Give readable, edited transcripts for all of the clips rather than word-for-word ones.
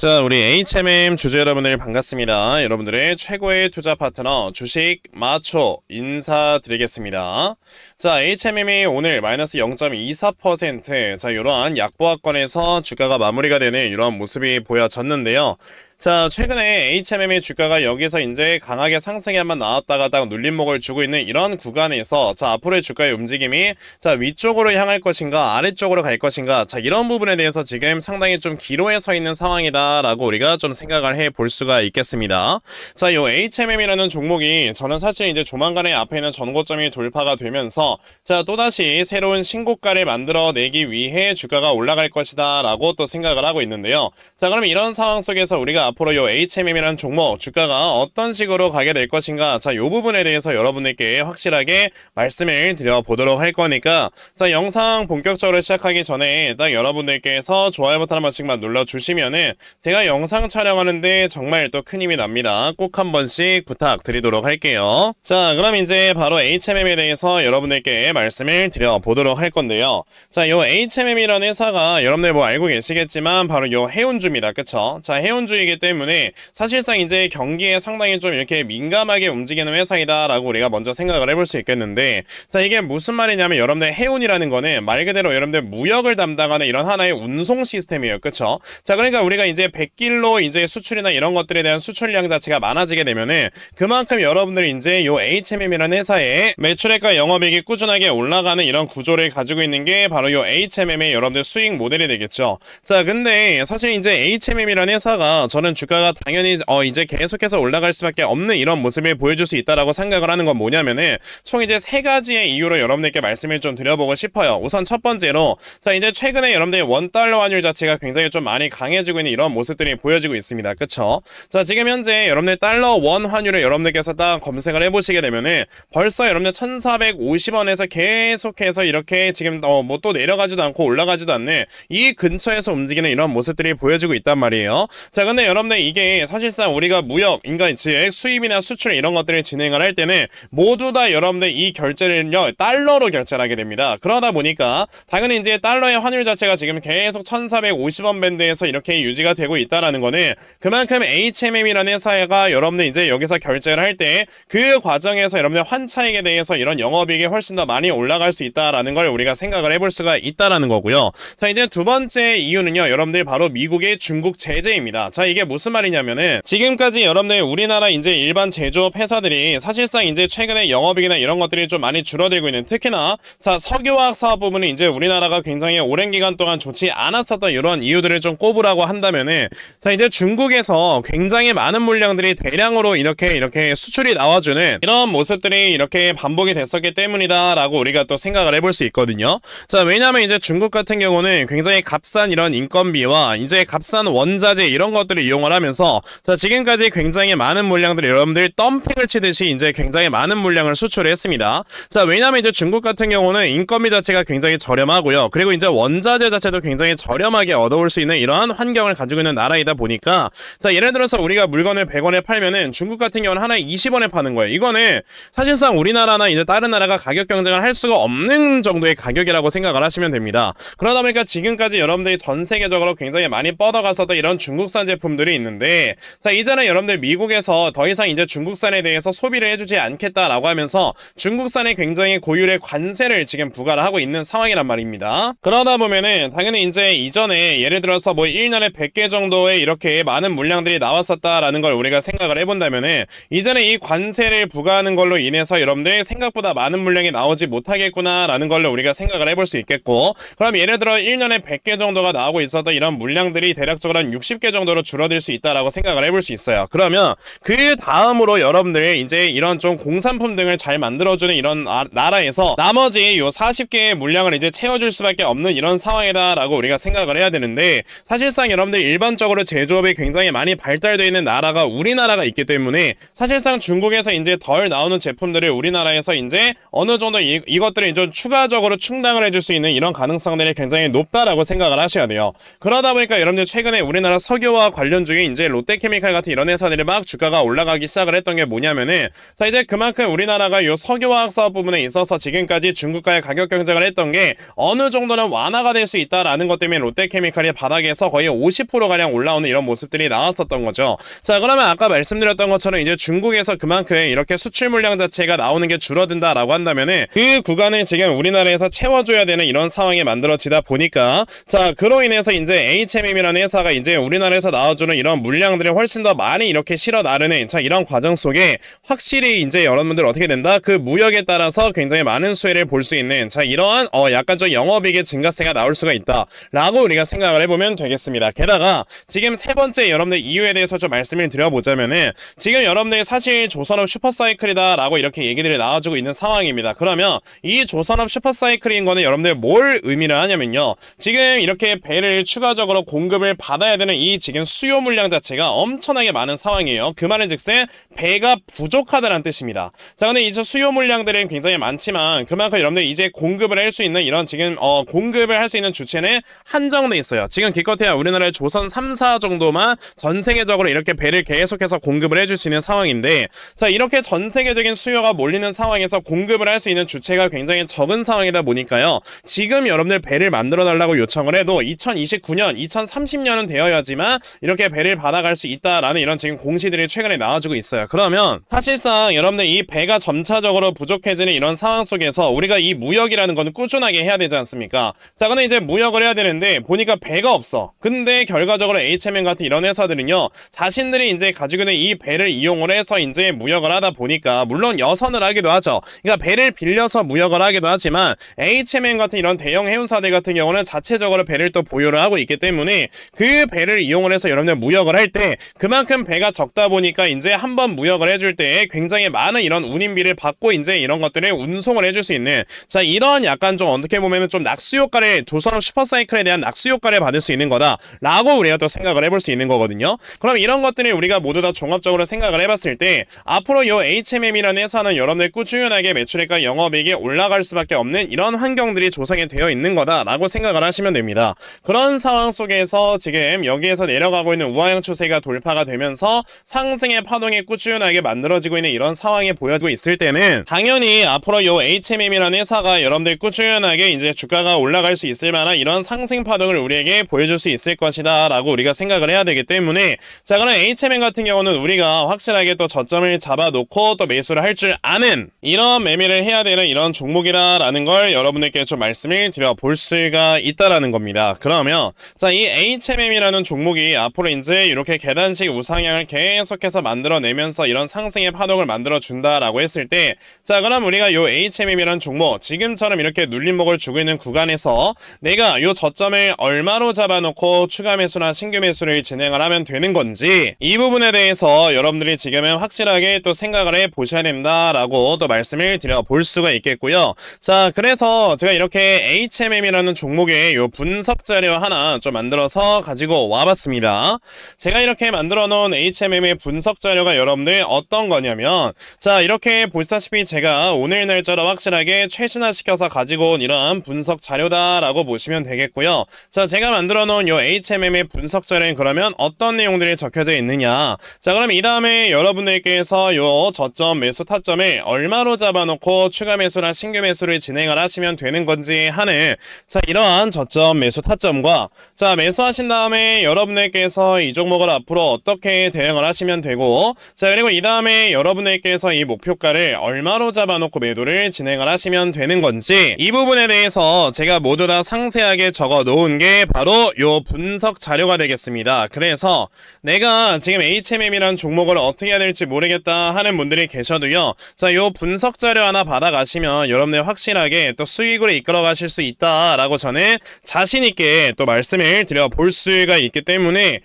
자, 우리 HMM 주주 여러분들 반갑습니다. 여러분들의 최고의 투자 파트너 주식 마초 인사드리겠습니다. 자, HMM이 오늘 마이너스 0.24%, 자, 이러한 약보합권에서 주가가 마무리가 되는 이런 모습이 보여졌는데요. 자, 최근에 HMM의 주가가 여기서 이제 강하게 상승이 한번 나왔다가 딱 눌림목을 주고 있는 이런 구간에서, 자, 앞으로의 주가의 움직임이, 자, 위쪽으로 향할 것인가, 아래쪽으로 갈 것인가, 자, 이런 부분에 대해서 지금 상당히 좀 기로에 서 있는 상황이다라고 우리가 좀 생각을 해 볼 수가 있겠습니다. 자, 요 HMM이라는 종목이 저는 사실 이제 조만간에 앞에 있는 전고점이 돌파가 되면서, 자, 또다시 새로운 신고가를 만들어내기 위해 주가가 올라갈 것이다 라고 또 생각을 하고 있는데요. 자, 그럼 이런 상황 속에서 우리가 앞으로 요 HMM이라는 종목 주가가 어떤 식으로 가게 될 것인가, 자, 요 부분에 대해서 여러분들께 확실하게 말씀을 드려보도록 할 거니까, 자, 영상 본격적으로 시작하기 전에 딱 여러분들께서 좋아요 버튼 한 번씩만 눌러주시면은 제가 영상 촬영하는데 정말 또 큰 힘이 납니다. 꼭 한 번씩 부탁드리도록 할게요. 자, 그럼 이제 바로 HMM에 대해서 여러분들께 말씀을 드려보도록 할 건데요. 자, 요 HMM이라는 회사가 여러분들 뭐 알고 계시겠지만 바로 요 해운주입니다. 그쵸? 자, 해운주이기 때문에 사실상 이제 경기에 상당히 좀 이렇게 민감하게 움직이는 회사이다라고 우리가 먼저 생각을 해볼 수 있겠는데, 자, 이게 무슨 말이냐면 여러분들 해운이라는 거는 말 그대로 여러분들 무역을 담당하는 이런 하나의 운송 시스템이에요. 그쵸? 자, 그러니까 우리가 이제 100길로 이제 수출이나 이런 것들에 대한 수출량 자체가 많아지게 되면은 그만큼 여러분들이 이제 요 HMM이라는 회사의 매출액과 영업이익이 꾸준하게 올라가는 이런 구조를 가지고 있는 게 바로 요 HMM의 여러분들 수익 모델이 되겠죠. 자, 근데 사실 이제 HMM이라는 회사가 저는 주가가 당연히 이제 계속해서 올라갈 수밖에 없는 이런 모습을 보여줄 수 있다라고 생각을 하는 건 뭐냐면은 총 이제 세 가지의 이유로 여러분들께 말씀을 좀 드려보고 싶어요. 우선 첫 번째로, 자, 이제 최근에 여러분들의 원달러 환율 자체가 굉장히 좀 많이 강해지고 있는 이런 모습들이 보여지고 있습니다. 그쵸? 자, 지금 현재 여러분들 달러 원 환율을 여러분들께서 딱 검색을 해보시게 되면은 벌써 여러분들 1450원에서 계속해서 이렇게 지금 뭐 또 내려가지도 않고 올라가지도 않는 이 근처에서 움직이는 이런 모습들이 보여지고 있단 말이에요. 자, 근데 여러분들 이게 사실상 우리가 무역, 그러니까 즉 수입이나 수출 이런 것들을 진행을 할 때는 모두 다 여러분들 이 결제를요 달러로 결제를 하게 됩니다. 그러다 보니까 당연히 이제 달러의 환율 자체가 지금 계속 1450원 밴드에서 이렇게 유지가 되고 있다라는 거는 그만큼 HMM이라는 회사가 여러분들 이제 여기서 결제를 할 때 그 과정에서 여러분들 환차익에 대해서 이런 영업이익이 훨씬 더 많이 올라갈 수 있다라는 걸 우리가 생각을 해볼 수가 있다라는 거고요. 자, 이제 두 번째 이유는요, 여러분들 바로 미국의 중국 제재입니다. 자, 이게 무슨 말이냐면은 지금까지 여러분들 우리나라 이제 일반 제조업 회사들이 사실상 이제 최근에 영업이익이나 이런 것들이 좀 많이 줄어들고 있는, 특히나 자, 석유화학 사업 부분은 이제 우리나라가 굉장히 오랜 기간 동안 좋지 않았었던 이런 이유들을 좀 꼽으라고 한다면은, 자, 이제 중국에서 굉장히 많은 물량들이 대량으로 이렇게 수출이 나와주는 이런 모습들이 이렇게 반복이 됐었기 때문이다라고 우리가 또 생각을 해볼 수 있거든요. 자, 왜냐면 이제 중국 같은 경우는 굉장히 값싼 이런 인건비와 이제 값싼 원자재 이런 것들을 이용을 하면서, 자, 지금까지 굉장히 많은 물량들이 여러분들 덤핑을 치듯이 이제 굉장히 많은 물량을 수출을 했습니다. 자, 왜냐면 이제 중국 같은 경우는 인건비 자체가 굉장히 저렴하고요. 그리고 이제 원자재 자체도 굉장히 저렴하게 얻어올 수 있는 이러한 환경을 가지고 있는 나라이다 보니까, 자, 예를 들어서 우리가 물건을 100원에 팔면은 중국 같은 경우는 하나에 20원에 파는 거예요. 이거는 사실상 우리나라나 이제 다른 나라가 가격 경쟁을 할 수가 없는 정도의 가격이라고 생각을 하시면 됩니다. 그러다 보니까 지금까지 여러분들이 전 세계적으로 굉장히 많이 뻗어갔었던 이런 중국산 제품들이 있는데, 자, 이제는 여러분들 미국에서 더 이상 이제 중국산에 대해서 소비를 해주지 않겠다라고 하면서 중국산에 굉장히 고율의 관세를 지금 부과를 하고 있는 상황이란 말입니다. 그러다 보면은 당연히 이제 이전에 예를 들어서 뭐 1년에 100개 정도의 이렇게 많은 물량들이 나왔었다라는 걸 우리가 생각을 해본다면은 이제는 이 관세를 부과하는 걸로 인해서 여러분들 생각보다 많은 물량이 나오지 못하겠구나라는 걸로 우리가 생각을 해볼 수 있겠고, 그럼 예를 들어 1년에 100개 정도가 나오고 있었던 이런 물량들이 대략적으로 한 60개 정도로 줄어들 수 있다라고 생각을 해볼 수 있어요. 그러면 그 다음으로 여러분들 이제 이런 좀 공산품 등을 잘 만들어주는 이런 나라에서 나머지 요 40개의 물량을 이제 채워줄 수밖에 없는 이런 상황이다라고 우리가 생각을 해야 되는데, 사실상 여러분들 일반적으로 제조업이 굉장히 많이 발달되어 있는 나라가 우리나라가 있기 때문에 사실상 중국에서 이제 덜 나오는 제품들을 우리나라에서 이제 어느 정도 이것들을 이제 추가적으로 충당을 해줄 수 있는 이런 가능성들이 굉장히 높다라고 생각을 하셔야 돼요. 그러다 보니까 여러분들 최근에 우리나라 석유와 관련 중에 이제 롯데케미칼 같은 이런 회사들이 막 주가가 올라가기 시작을 했던 게 뭐냐면은 자 이제 그만큼 우리나라가 요 석유화학 사업 부분에 있어서 지금까지 중국과의 가격 경쟁을 했던 게 어느 정도는 완화가 될 수 있다라는 것 때문에 롯데케미칼이 바닥에서 거의 50%가량 올라오는 이런 모습들이 나왔었던 거죠. 자 그러면 아까 말씀드렸던 것처럼 이제 중국에서 그만큼 이렇게 수출 물량 자체가 나오는 게 줄어든다라고 한다면은 그 구간을 지금 우리나라에서 채워줘야 되는 이런 상황이 만들어지다 보니까 자 그로 인해서 이제 HMM이라는 회사가 이제 우리나라에서 나와주는 이런 물량들을 훨씬 더 많이 이렇게 실어 나르는 자 이런 과정 속에 확실히 이제 여러분들 어떻게 된다? 그 무역에 따라서 굉장히 많은 수혜를 볼 수 있는 자 이러한 약간 좀 영업이익의 증가세가 나올 수가 있다 라고 우리가 생각을 해보면 되겠습니다. 게다가 지금 세 번째 여러분들 이유에 대해서 좀 말씀을 드려보자면은 지금 여러분들 사실 조선업 슈퍼사이클이다 라고 이렇게 얘기들이 나와주고 있는 상황입니다. 그러면 이 조선업 슈퍼사이클인 거는 여러분들 뭘 의미를 하냐면요, 지금 이렇게 배를 추가적으로 공급을 받아야 되는 이 지금 수요 물량 자체가 엄청나게 많은 상황이에요. 그 말은 즉슨 배가 부족하다는 뜻입니다. 자 근데 이제 수요 물량들은 굉장히 많지만 그만큼 여러분들 이제 공급을 할 수 있는 이런 지금 공급을 할 수 있는 주체는 한정돼 있어요. 지금 기껏해야 우리나라의 조선 3사 정도만 전 세계적으로 이렇게 배를 계속해서 공급을 해줄 수 있는 상황인데 자 이렇게 전 세계적인 수요가 몰리는 상황에서 공급을 할 수 있는 주체가 굉장히 적은 상황이다 보니까요, 지금 여러분들 배를 만들어 달라고 요청을 해도 2029년, 2030년은 되어야지만 이렇게 배를 받아갈 수 있다라는 이런 지금 공시들이 최근에 나와주고 있어요. 그러면 사실상 여러분들 이 배가 점차적으로 부족해지는 이런 상황 속에서 우리가 이 무역이라는 건 꾸준하게 해야 되지 않습니까? 자 근데 이제 무역을 해야 되는데 보니까 배가 없어. 근데 결과적으로 HMM 같은 이런 회사들은요, 자신들이 이제 가지고 있는 이 배를 이용을 해서 이제 무역을 하다 보니까 물론 여선을 하기도 하죠. 그러니까 배를 빌려서 무역을 하기도 하지만 HMM 같은 이런 대형 해운사들 같은 경우는 자체적으로 배를 또 보유를 하고 있기 때문에 그 배를 이용을 해서 여러분들 무역을 할 때 그만큼 배가 적다 보니까 이제 한번 무역을 해줄 때 굉장히 많은 이런 운임비를 받고 이제 이런 것들을 운송을 해줄 수 있는 자 이런 약간 좀 어떻게 보면은 좀 낙수 효과를 조선업 슈퍼사이클에 대한 낙수 효과를 받을 수 있는 거다 라고 우리가 또 생각을 해볼 수 있는 거거든요. 그럼 이런 것들을 우리가 모두 다 종합적으로 생각을 해봤을 때 앞으로 요 HMM이라는 회사는 여러분들 꾸준하게 매출액과 영업이익이 올라갈 수밖에 없는 이런 환경들이 조성이 되어 있는 거다라고 생각을 하시면 됩니다. 그런 상황 속에서 지금 여기에서 내려가고 있는 우하형 추세가 돌파가 되면서 상승의 파동이 꾸준하게 만들어지고 있는 이런 상황이 보여지고 있을 때는 당연히 앞으로 요 HMM이라는 회사가 여러분들 꾸준하게 이제 주가가 올라갈 수 있을 만한 이런 상승 파동을 우리에게 보여줄 수 있을 것이다 라고 우리가 생각을 해야 되기 때문에 자 그럼 HMM 같은 경우는 우리가 확실하게 또 저점을 잡아놓고 또 매수를 할 줄 아는 이런 매매를 해야 되는 이런 종목이라는 걸 여러분들께 좀 말씀을 드려볼 수가 있다라는 겁니다. 그러면 자 이 HMM이라는 종목이 앞으로 이제 이렇게 계단식 우상향을 계속해서 만들어내면서 이런 상승의 파동을 만들어준다라고 했을 때 자 그럼 우리가 요 HMM이라는 종목 지금처럼 이렇게 눌림목을 주고 있는 구간에서 내가 요 저점을 얼마로 잡아놓고 추가 매수나 신규 매수를 진행을 하면 되는 건지 이 부분에 대해서 여러분들이 지금은 확실하게 또 생각을 해 보셔야 된다라고 또 말씀을 드려볼 수가 있겠고요. 자 그래서 제가 이렇게 HMM이라는 종목의 요 분석 자료 하나 좀 만들어서 가지고 와봤습니다. 제가 이렇게 만들어 놓은 HMM의 분석 자료가 여러분들 어떤 거냐면 자 이렇게 보시다시피 제가 오늘 날짜로 확실하게 최신화시켜서 가지고 온 이러한 분석 자료다라고 보시면 되겠고요. 자 제가 만들어 놓은 요 HMM의 분석 자료는 그러면 어떤 내용들이 적혀져 있느냐, 자 그럼 이 다음에 여러분들께서 요 저점 매수 타점을 얼마로 잡아놓고 추가 매수나 신규 매수를 진행을 하시면 되는 건지 하는 자 이러한 저점 매수 타점과 자 매수하신 다음에 여러분들께서 이 종목을 앞으로 어떻게 대응을 하시면 되고 자 그리고 이 다음에 여러분들께서 이 목표가를 얼마로 잡아놓고 매도를 진행을 하시면 되는 건지 이 부분에 대해서 제가 모두 다 상세하게 적어 놓은 게 바로 요 분석 자료가 되겠습니다. 그래서 내가 지금 HMM이라는 종목을 어떻게 해야 될지 모르겠다 하는 분들이 계셔도요, 자 요 분석 자료 하나 받아가시면 여러분들 확실하게 또 수익으로 이끌어 가실 수 있다라고 저는 자신있게 또 말씀을 드려볼 수가 있기 때문에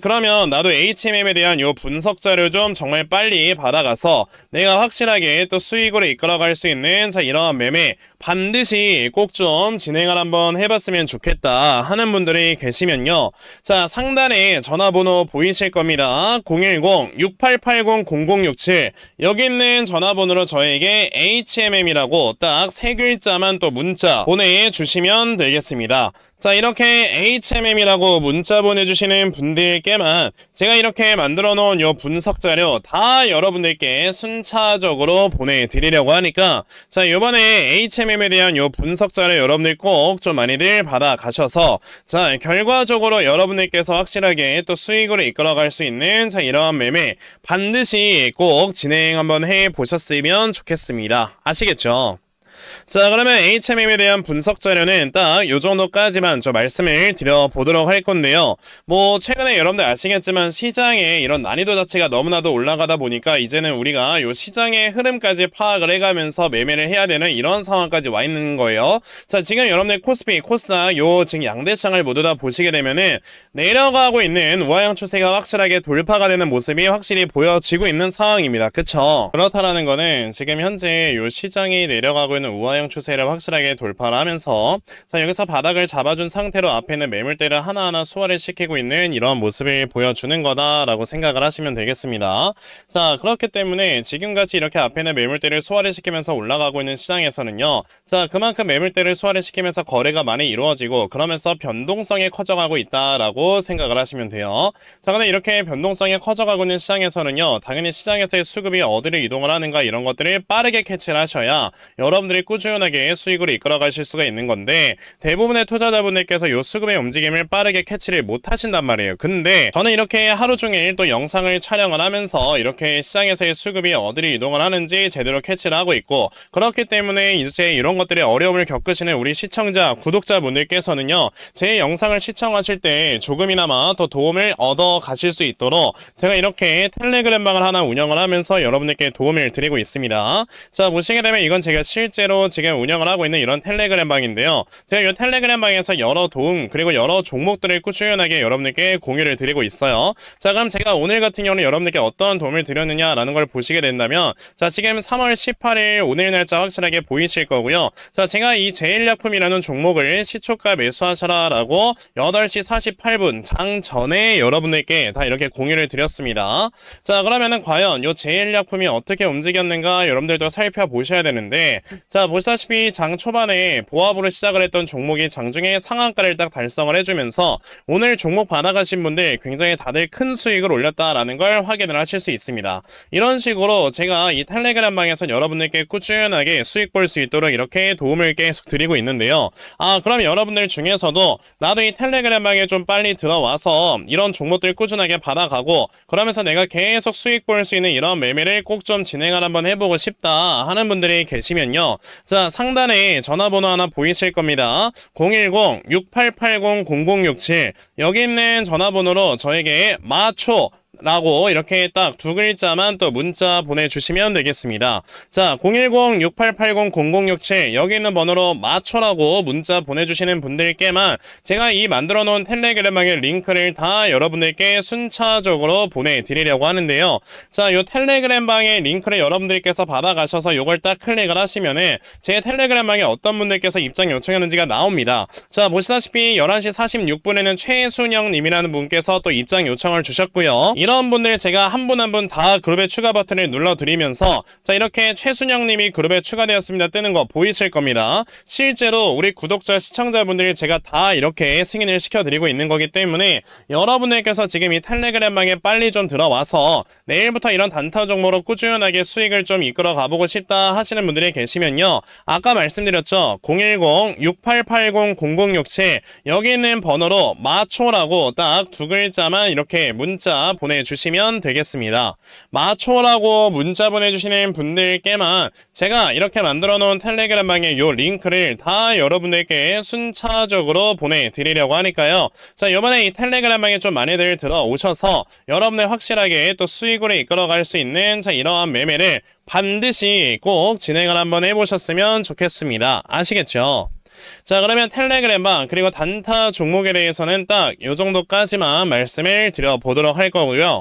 그러면 나도 HMM에 대한 요 분석 자료 좀 정말 빨리 받아가서 내가 확실하게 또 수익으로 이끌어 갈 수 있는 자 이러한 매매 반드시 꼭 좀 진행을 한번 해봤으면 좋겠다 하는 분들이 계시면요. 자, 상단에 전화번호 보이실 겁니다. 010-6880-0067 여기 있는 전화번호로 저에게 HMM이라고 딱 세 글자만 또 문자 보내주시면 되겠습니다. 자, 이렇게 HMM이라고 문자 보내주시는 분들께만 제가 이렇게 만들어 놓은 요 분석 자료 다 여러분들께 순차적으로 보내드리려고 하니까, 자, 요번에 HMM에 대한 요 분석 자료 여러분들 꼭 좀 많이들 받아가셔서, 자, 결과적으로 여러분들께서 확실하게 또 수익으로 이끌어갈 수 있는, 자, 이러한 매매 반드시 꼭 진행 한번 해보셨으면 좋겠습니다. 아시겠죠? 자, 그러면 HMM에 대한 분석 자료는 딱 요 정도까지만 좀 말씀을 드려보도록 할 건데요. 뭐 최근에 여러분들 아시겠지만 시장의 이런 난이도 자체가 너무나도 올라가다 보니까 이제는 우리가 요 시장의 흐름까지 파악을 해가면서 매매를 해야 되는 이런 상황까지 와 있는 거예요. 자, 지금 여러분들 코스피, 코스닥 요 지금 양대창을 모두 다 보시게 되면은 내려가고 있는 우하형 추세가 확실하게 돌파가 되는 모습이 확실히 보여지고 있는 상황입니다. 그쵸? 그렇다라는 거는 지금 현재 요 시장이 내려가고 있는 우하형 추세를 확실하게 돌파를 하면서, 자, 여기서 바닥을 잡아준 상태로 앞에는 매물대를 하나하나 소화를 시키고 있는 이런 모습을 보여주는 거다라고 생각을 하시면 되겠습니다. 자, 그렇기 때문에 지금같이 이렇게 앞에는 매물대를 소화를 시키면서 올라가고 있는 시장에서는요, 자, 그만큼 매물대를 소화를 시키면서 거래가 많이 이루어지고 그러면서 변동성이 커져가고 있다라고 생각을 하시면 돼요. 자, 근데 이렇게 변동성이 커져가고 있는 시장에서는요, 당연히 시장에서의 수급이 어디로 이동을 하는가 이런 것들을 빠르게 캐치를 하셔야 여러분들이 꾸준하게 수익으로 이끌어 가실 수가 있는 건데, 대부분의 투자자분들께서 요 수급의 움직임을 빠르게 캐치를 못 하신단 말이에요. 근데 저는 이렇게 하루 종일 또 영상을 촬영을 하면서 이렇게 시장에서의 수급이 어디로 이동을 하는지 제대로 캐치를 하고 있고, 그렇기 때문에 이제 이런 것들이 어려움을 겪으시는 우리 시청자, 구독자분들께서는요, 제 영상을 시청하실 때 조금이나마 더 도움을 얻어 가실 수 있도록 제가 이렇게 텔레그램방을 하나 운영을 하면서 여러분들께 도움을 드리고 있습니다. 자, 보시게 되면 이건 제가 실제로 지금 운영을 하고 있는 이런 텔레그램 방인데요. 제가 이 텔레그램 방에서 여러 도움 그리고 여러 종목들을 꾸준하게 여러분들께 공유를 드리고 있어요. 자, 그럼 제가 오늘 같은 경우는 여러분들께 어떤 도움을 드렸느냐라는 걸 보시게 된다면, 자, 지금 3월 18일 오늘 날짜 확실하게 보이실 거고요. 자, 제가 이 제일약품이라는 종목을 시초가 매수하셔라라고 8시 48분 장 전에 여러분들께 다 이렇게 공유를 드렸습니다. 자, 그러면은 과연 이 제일약품이 어떻게 움직였는가 여러분들도 살펴보셔야 되는데, 자, 보시다시피 장 초반에 보합으로 시작을 했던 종목이 장중에 상한가를 딱 달성을 해주면서 오늘 종목 받아가신 분들 굉장히 다들 큰 수익을 올렸다라는 걸 확인을 하실 수 있습니다. 이런 식으로 제가 이 텔레그램 방에서 여러분들께 꾸준하게 수익 볼 수 있도록 이렇게 도움을 계속 드리고 있는데요. 아, 그럼 여러분들 중에서도 나도 이 텔레그램 방에 좀 빨리 들어와서 이런 종목들 꾸준하게 받아가고 그러면서 내가 계속 수익 볼 수 있는 이런 매매를 꼭 좀 진행을 한번 해보고 싶다 하는 분들이 계시면요, 자, 상단에 전화번호 하나 보이실 겁니다. 010-6880-0067 여기 있는 전화번호로 저에게 마초 라고 이렇게 딱 두 글자만 또 문자 보내주시면 되겠습니다. 자, 010-6880-0067 여기 있는 번호로 마초라고 문자 보내주시는 분들께만 제가 이 만들어 놓은 텔레그램방의 링크를 다 여러분들께 순차적으로 보내드리려고 하는데요. 자, 요 텔레그램방의 링크를 여러분들께서 받아가셔서 요걸 딱 클릭을 하시면은 제 텔레그램방에 어떤 분들께서 입장 요청했는지가 나옵니다. 자, 보시다시피 11시 46분에는 최순영 님이라는 분께서 또 입장 요청을 주셨고요. 이런 분들 제가 한 분 한 분 다 그룹에 추가 버튼을 눌러드리면서, 자, 이렇게 최순영님이 그룹에 추가되었습니다 뜨는 거 보이실 겁니다. 실제로 우리 구독자 시청자분들 제가 다 이렇게 승인을 시켜드리고 있는 거기 때문에 여러분들께서 지금 이 텔레그램방에 빨리 좀 들어와서 내일부터 이런 단타 종목으로 꾸준하게 수익을 좀 이끌어 가보고 싶다 하시는 분들이 계시면요, 아까 말씀드렸죠, 010-6880-0067 여기 있는 번호로 마초라고 딱 두 글자만 이렇게 문자 보내주시면 되겠습니다. 마초라고 문자 보내주시는 분들께만 제가 이렇게 만들어 놓은 텔레그램 방에 요 링크를 다 여러분들께 순차적으로 보내드리려고 하니까요. 자, 이번에 이 텔레그램 방에 좀 많이들 들어오셔서 여러분들 확실하게 또 수익으로 이끌어갈 수 있는, 자, 이러한 매매를 반드시 꼭 진행을 한번 해보셨으면 좋겠습니다. 아시겠죠? 자, 그러면 텔레그램방 그리고 단타 종목에 대해서는 딱 요 정도까지만 말씀을 드려보도록 할 거고요.